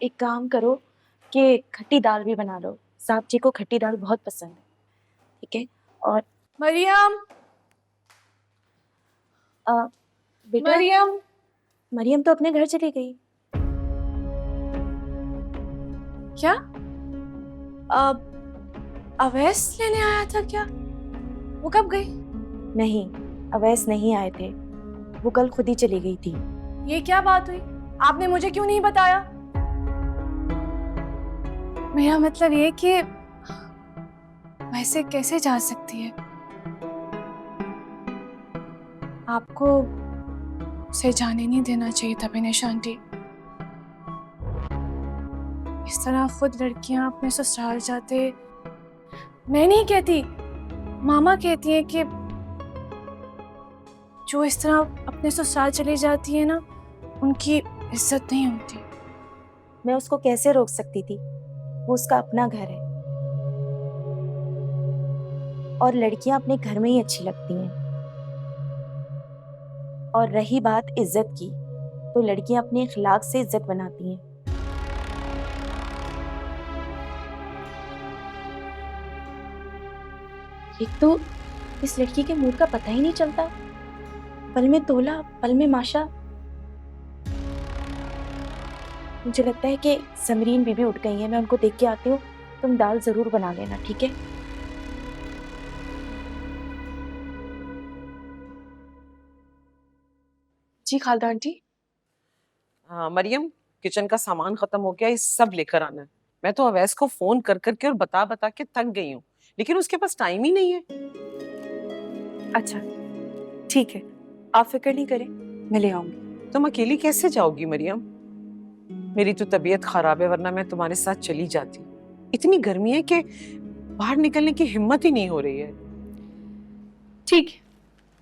एक काम करो कि खट्टी दाल भी बना लो, साहब जी को खट्टी दाल बहुत पसंद है। ठीक है। और मरियम, बेटा मरियम, मरियम तो अपने घर चली गई। क्या अवैस लेने आया था क्या? वो कब गई? नहीं, अवैस नहीं आए थे, वो कल खुद ही चली गई थी। ये क्या बात हुई? आपने मुझे क्यों नहीं बताया? मेरा मतलब ये कि वैसे कैसे जा सकती है? आपको उसे जाने नहीं देना चाहिए था बिनेश आंटी। इस तरह खुद लड़कियां अपने ससुराल जाते, मैं नहीं कहती, मामा कहती है कि जो इस तरह अपने ससुराल चली जाती है ना, उनकी इज्जत नहीं होती। मैं उसको कैसे रोक सकती थी, वो उसका अपना घर है और लड़कियां अपने घर में ही अच्छी लगती हैं। और रही बात इज्जत की, तो लड़कियां अपने अखलाक से इज्जत बनाती हैं। एक तो इस लड़की के मूड का पता ही नहीं चलता, पल में तोला पल में माशा। मुझे लगता है कि समरीन बीबी उठ गई है, मैं उनको देख के आती हूँ। तुम दाल जरूर बना लेना, ठीक है? जी खालदा आंटी। हाँ मरियम, किचन का सामान खत्म हो गया, ये सब लेकर आना है। मैं तो अवैस को फोन कर करके और बता बता के थक गई हूँ, लेकिन उसके पास टाइम ही नहीं है। अच्छा ठीक है, आप फिक्र नहीं करें, मैं ले आऊंगी। तुम अकेली कैसे जाओगी मरियम? मेरी तो तबीयत खराब है, वरना मैं तुम्हारे साथ चली जाती। इतनी गर्मी है कि बाहर निकलने की हिम्मत ही नहीं हो रही है। ठीक है,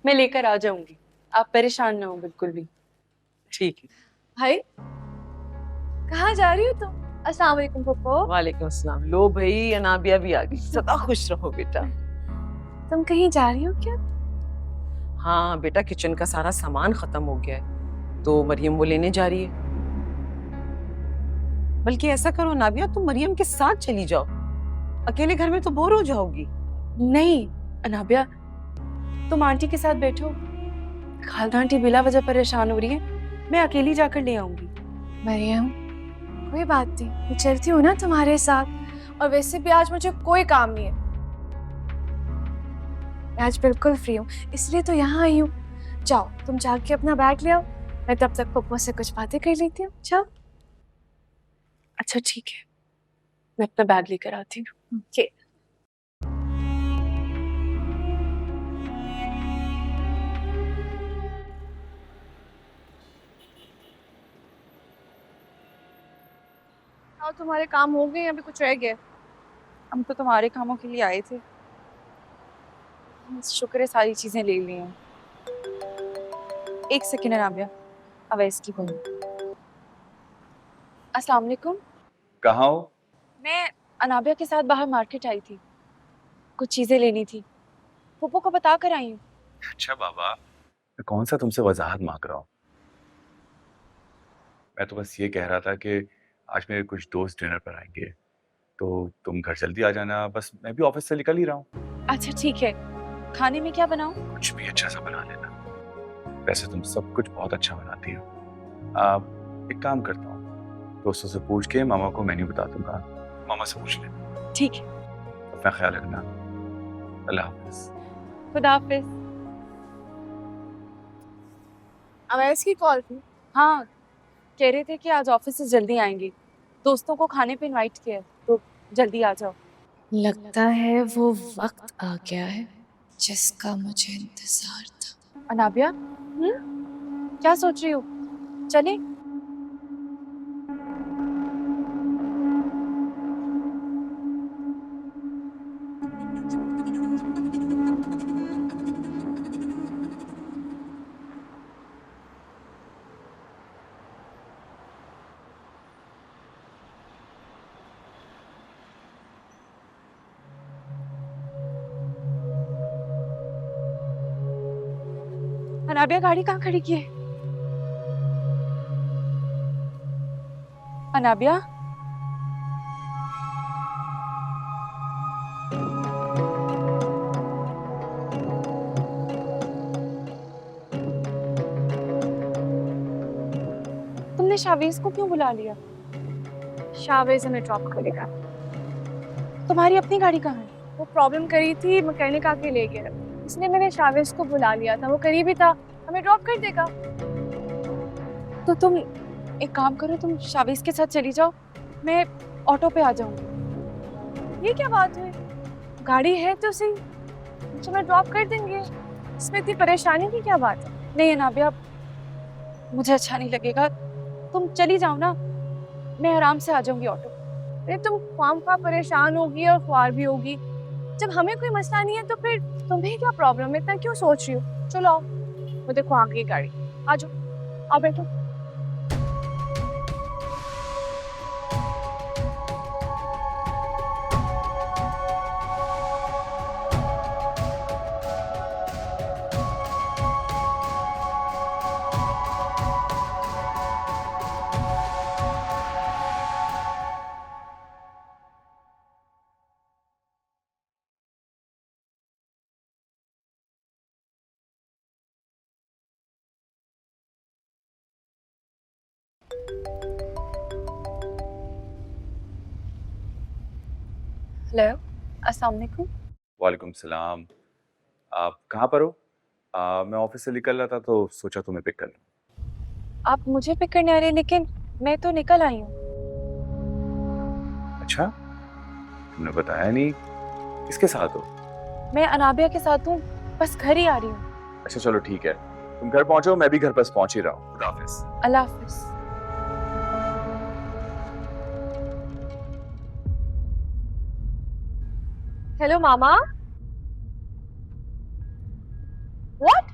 मैं लेकर आ जाऊंगी, आप परेशान ना हो बिल्कुल भी। ठीक है। भाई, कहाँ जा रही हो तुम? अस्सलाम वालेकुम पप्पो। वालेकुम अस्सलाम। लो भाई, अनाबिया भी आ गई। सदा खुश रहो बेटा। तुम कहीं जा रही हो क्या? हाँ बेटा, किचन का सारा सामान खत्म हो गया है, तो मरियम वो लेने जा रही है। बल्कि ऐसा करो नाबिया, तुम मरियम के साथ चली जाओ, अकेले घर में तो बोर हो जाओगी। नहीं अनाबिया, तुम आंटी के साथ बैठो, खालदा आंटी बिला वजह परेशान हो रही है, मैं अकेली जाकर ले आऊंगी। मरियम, कोई बात नहीं, मैं चलती हूँ ना तुम्हारे साथ, और वैसे भी आज मुझे कोई काम नहीं है, मैं आज बिल्कुल फ्री हूँ, इसलिए तो यहाँ आई हूँ। जाओ तुम जाके अपना बैग ले आओ, मैं तब तक पप्पो से कुछ बातें कर लेती हूँ। जाओ। अच्छा ठीक है, मैं अपना बैग लेकर आती हूँ। ओके। हाँ, तुम्हारे काम हो गए, अभी कुछ रह गए? हम तो तुम्हारे कामों के लिए आए थे, शुक्र है सारी चीजें ले ली हैं। एक सेकेंड अनाबिया, अवैस की फोन। अस्सलाम वालेकुम। कहाँ हो? मैं अनाबिया के साथ बाहर मार्केट आई थी, कुछ चीजें लेनी थी, पप्पो को बता कर आई हूँ। अच्छा बाबा, मैं कौन सा तुमसे वजाहत मांग रहा हूँ। मैं तो बस ये कह रहा था कि आज मेरे कुछ दोस्त डिनर पर आएंगे, तो तुम घर जल्दी आ जाना, बस मैं भी ऑफिस से निकल ही रहा हूँ। अच्छा ठीक है, खाने में क्या बनाऊं? कुछ भी अच्छा सा बना लेना, वैसे तुम सब कुछ बहुत अच्छा बनाती हो। एक काम करता हूँ, दोस्तों से पूछ के मामा को मेन्यू बता दूंगा, मामा से पूछ लेना। ठीक है, अपना ख्याल रखना। अल्लाह हाफिज। खुदा हाफिज। अवैस की कॉल थी? हाँ, कह रहे थे कि आज ऑफिस से जल्दी आएंगे, दोस्तों को खाने पे इनवाइट किया है, तो जल्दी आ जाओ। लगता है वो वक्त आ गया है जिसका मुझे इंतजार था। अनाबिया, क्या सोच रही हो? चले? अनाबिया, गाड़ी कहाँ खड़ी की है? अनाबिया। तुमने शावेज को क्यों बुला लिया? शावेज हमें ड्रॉप करेगा। तुम्हारी अपनी गाड़ी कहाँ है? वो प्रॉब्लम करी थी, मैकेनिक आके ले गया, इसलिए मैंने शावेज को बुला लिया था। वो करीब ही था, हमें ड्रॉप कर देगा। तो तुम एक काम करो, तुम शावेज के साथ चली जाओ, मैं ऑटो पे आ जाऊंगी। ये क्या बात हुई? गाड़ी है तो सही, तो मैं ड्रॉप कर देंगे। इसमें इतनी परेशानी की क्या बात है? नहीं अनाबिया, मुझे अच्छा नहीं लगेगा, तुम चली जाओ ना, मैं आराम से आ जाऊंगी ऑटो। अरे तुम ख्वाम परेशान होगी और ख्वार भी होगी। जब हमें कोई मसला नहीं है तो फिर तुम्हें क्या प्रॉब्लम है? इतना क्यों सोच रही हो? चलो आओ, वो देखो आ गई गाड़ी, आ जाओ, आओ बैठो। हेलो, अस्सलाम वालेकुम। वालेकुम सलाम। आप कहाँ पर हो? मैं ऑफिस से निकल रहा था तो सोचा तुम्हें पिक कर लूं। आप मुझे पिक करने आ रहे हैं, लेकिन मैं तो निकल आई हूँ। अच्छा, तुमने बताया नहीं, किसके साथ हो? मैं अनाबिया के साथ हूँ, बस घर ही आ रही हूँ। अच्छा चलो ठीक है, तुम घर पहुंचो, मैं भी घर पास पहुंच ही रहा हूँ। खुदा हाफिज। अल्लाह हाफिज। Hello mama. व्हाट?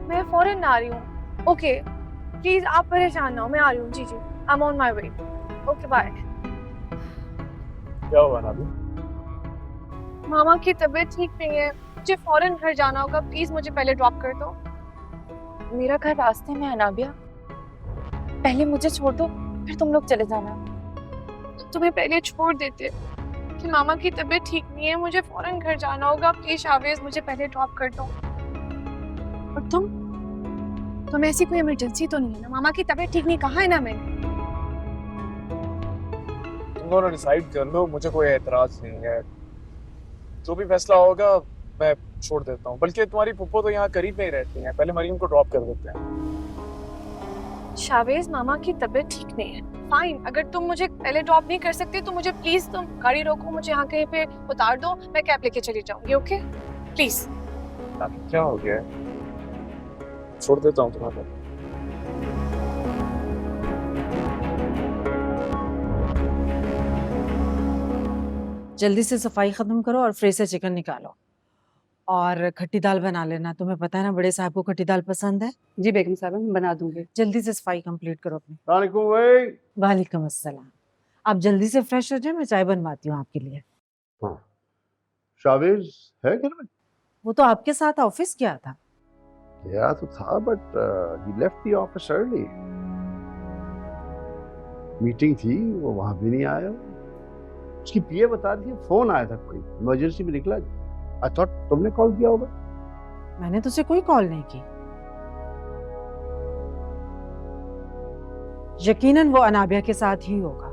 मैं फौरन आ रही हूँ। ओके प्लीज आप परेशान ना हो, मैं आ रही हूँ। जी जी, I am on my way. Okay bye. क्या हुआ नाबी? मामा की तबीयत ठीक नहीं है, मुझे फौरन घर जाना होगा। प्लीज मुझे पहले ड्रॉप कर दो। मेरा घर रास्ते में है अनाबिया, पहले मुझे छोड़ दो, फिर तुम लोग चले जाना। तुम्हें पहले छोड़ देते कि मामा की तबीयत ठीक नहीं है, मुझे फौरन घर जाना होगा। प्लीज शावेज मुझे पहले ड्रॉप कर दो। और तुम ऐसी कोई इमरजेंसी तो नहीं है ना? मामा की तबीयत ठीक नहीं कहा है ना मैंने? तुम दोनों डिसाइड कर लो, मुझे कोई एतराज नहीं है। जो भी फैसला होगा मैं छोड़ देता हूँ। बल्कि तुम्हारी पुप्पो तो यहाँ करीब में ही रहती हैं, पहले मरीम को ड्रॉप कर देते हैं। शावेज मामा की तबीयत ठीक नहीं है, फाइन। अगर तुम मुझे पहले ड्रॉप नहीं कर सकते तो मुझे प्लीज तुम गाड़ी रोको, मुझे यहाँ कहीं पे उतार दो, मैं कैब लेके चली जाऊंगी। Okay please. नाबी क्या हो गया है? छोड़ देता हूँ तुम्हारा। जल्दी से सफाई खत्म करो और फ्रिज से चिकन निकालो और खट्टी दाल बना लेना। तुम्हें पता है ना बड़े साहब को खट्टी दाल पसंद है। जी बेगम साहब, मैं बना दूंगी। जल्दी से सफाई कंप्लीट करो अपनी। वालेकुम भाई। वालेकुम अस्सलाम। आप जल्दी से फ्रेश हो जाए, मैं चाय बनवाती हूँ आपके लिए। हाँ, शावेज है घर में? वो तो आपके साथ ऑफिस गया था। गया तो था but he left the office early. Meeting थी, वो वहां भी नहीं आया। उसकी पीए बता रही थी फोन आया था, कोई इमरजेंसी में निकला। आई थॉट तुमने कॉल किया होगा। मैंने तुझे कोई कॉल नहीं की। यकीनन वो अनाबिया के साथ ही होगा।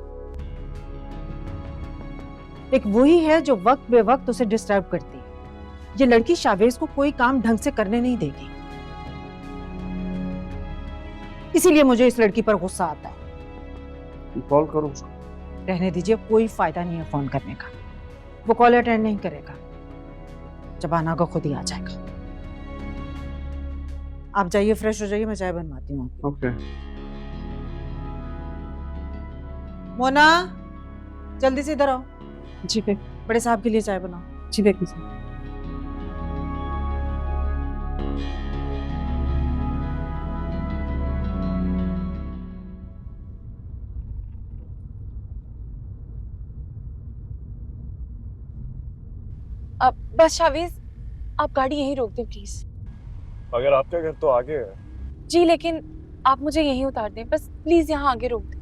एक वही है जो वक्त बे वक्त उसे डिस्टर्ब करती है। ये लड़की शावेज को कोई काम ढंग से करने नहीं देगी, इसीलिए मुझे इस लड़की पर गुस्सा आता है। कॉल करो उसको। रहने दीजिए, कोई फायदा नहीं है फोन करने का। वो कॉल अटेंड नहीं करेगा, जब आना होगा खुद ही आ जाएगा। आप जाइए, फ्रेश हो जाइए, मैं चाय बनवाती हूँ। ओके। मोना जल्दी से इधर आओ। जी बेगम। बड़े साहब के लिए चाय बनाओ। जी बेगम साहब। अब बस शावेज, आप गाड़ी यहीं रोक दें प्लीज। मगर आपका घर तो आगे है। जी लेकिन आप मुझे यहीं उतार दें, बस प्लीज यहाँ आगे रोक दें।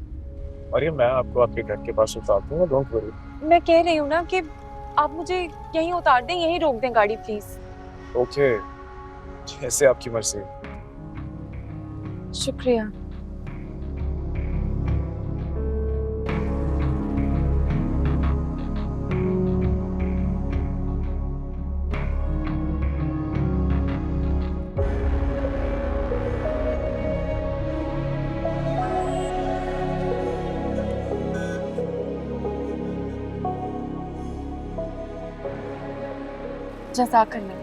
मरियम मैं आपको आपके घर के पास उतार दूंगा, डोंट वरी। मैं कह रही हूँ ना कि आप मुझे यहीं उतार दें, यहीं रोक दें गाड़ी प्लीज। ओके, जैसे आपकी मर्जी। शुक्रिया। जज़ाकल्लाह।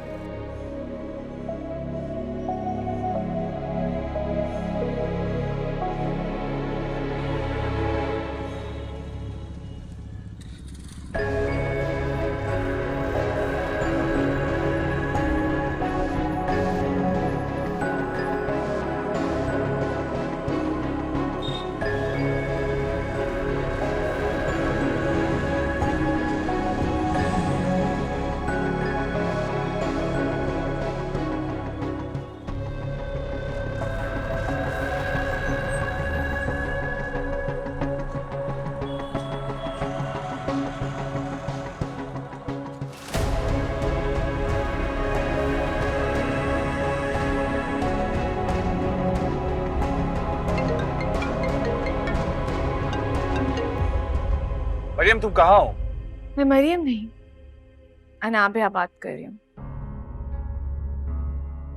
मरियम तुम कहाँ हो? मैं मरियम नहीं, अनाबिया बात कर रही हूँ।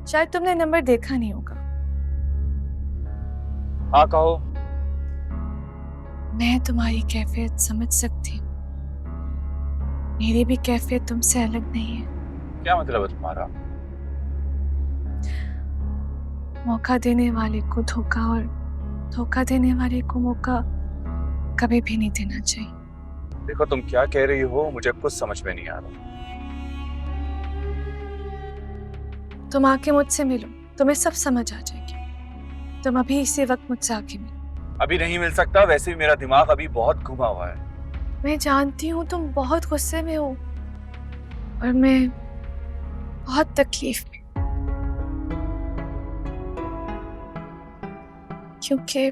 शायद तुमने नंबर देखा नहीं होगा। हाँ कहो। मैं तुम्हारी कैफियत समझ सकती हूँ। मेरी भी कैफियत तुमसे अलग नहीं है। क्या मतलब है तुम्हारा? मौका देने वाले को धोखा और धोखा देने वाले को मौका कभी भी नहीं देना चाहिए। देखो तुम क्या कह रही हो मुझे कुछ समझ में नहीं आ रहा। तुम आके मुझसे मिलो, तुम्हें सब समझ आ जाएगी। तुम अभी इसी वक्त मुझसे आके मिलो। अभी नहीं मिल सकता, वैसे भी मेरा दिमाग अभी बहुत घुमा हुआ है। मैं जानती हूँ तुम बहुत गुस्से में हो और मैं बहुत तकलीफ में, क्योंकि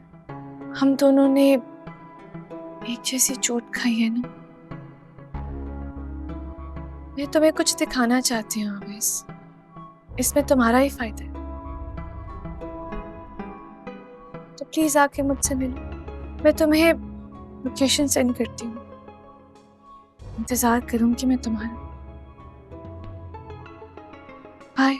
हम दोनों ने एक जैसी चोट खाई है ना। मैं तुम्हें कुछ दिखाना चाहती हूँ आवेश, इसमें तुम्हारा ही फायदा है। तो प्लीज आके मुझसे मिलो। मैं तुम्हें लोकेशन सेंड करती हूँ। इंतजार करूंगी मैं तुम्हारा। बाय।